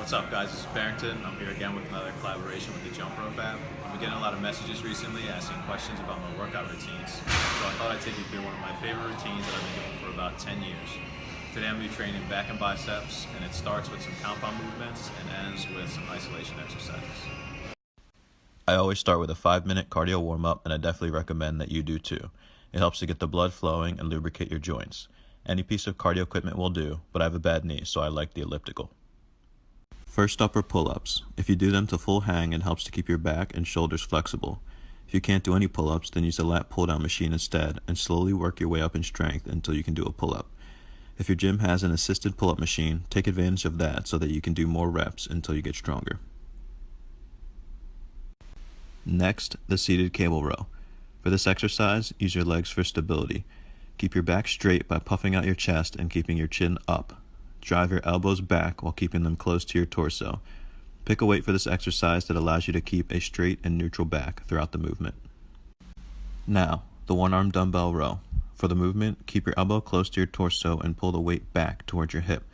What's up, guys? This is Barrington. I'm here again with another collaboration with the Jumprope app. I've been getting a lot of messages recently asking questions about my workout routines. So I thought I'd take you through one of my favorite routines that I've been doing for about 10 years. Today I'm going to be training back and biceps, and it starts with some compound movements and ends with some isolation exercises. I always start with a 5-minute cardio warm-up, and I definitely recommend that you do too. It helps to get the blood flowing and lubricate your joints. Any piece of cardio equipment will do, but I have a bad knee, so I like the elliptical. First up are pull-ups. If you do them to full hang, it helps to keep your back and shoulders flexible. If you can't do any pull-ups, then use a lat pull-down machine instead and slowly work your way up in strength until you can do a pull-up. If your gym has an assisted pull-up machine, take advantage of that so that you can do more reps until you get stronger. Next, the seated cable row. For this exercise, use your legs for stability. Keep your back straight by puffing out your chest and keeping your chin up. Drive your elbows back while keeping them close to your torso. Pick a weight for this exercise that allows you to keep a straight and neutral back throughout the movement. Now, the one-arm dumbbell row. For the movement, keep your elbow close to your torso and pull the weight back towards your hip.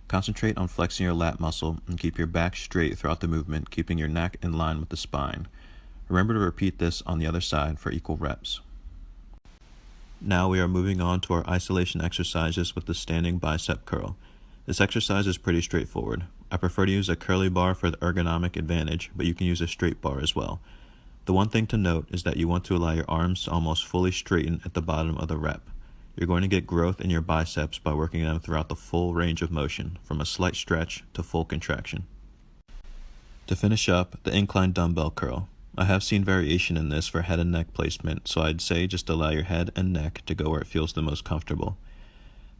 Concentrate on flexing your lat muscle and keep your back straight throughout the movement, keeping your neck in line with the spine. Remember to repeat this on the other side for equal reps. Now we are moving on to our isolation exercises with the standing bicep curl. This exercise is pretty straightforward. I prefer to use a curly bar for the ergonomic advantage, but you can use a straight bar as well. The one thing to note is that you want to allow your arms to almost fully straighten at the bottom of the rep. You're going to get growth in your biceps by working them throughout the full range of motion, from a slight stretch to full contraction. To finish up, the incline dumbbell curl. I have seen variation in this for head and neck placement, so I'd say just allow your head and neck to go where it feels the most comfortable.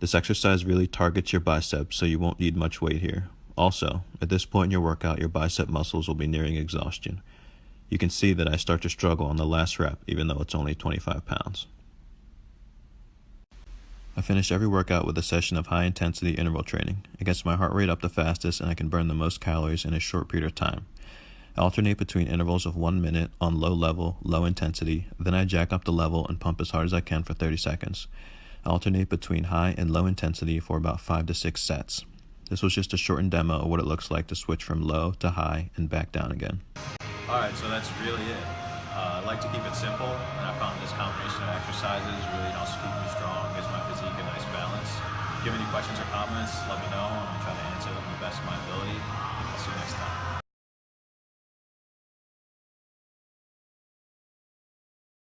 This exercise really targets your biceps, so you won't need much weight here. Also, at this point in your workout, your bicep muscles will be nearing exhaustion. You can see that I start to struggle on the last rep, even though it's only 25 pounds. I finish every workout with a session of high-intensity interval training. It gets my heart rate up the fastest, and I can burn the most calories in a short period of time. I alternate between intervals of 1 minute on low level, low intensity, then I jack up the level and pump as hard as I can for 30 seconds. I alternate between high and low intensity for about 5 to 6 sets. This was just a shortened demo of what it looks like to switch from low to high and back down again. Alright, so that's really it. I like to keep it simple, and I found this combination of exercises really helps keep me strong, gives my physique a nice balance. If you have any questions or comments, let me know, and I'll try to answer them to the best of my ability. I'll see you next time.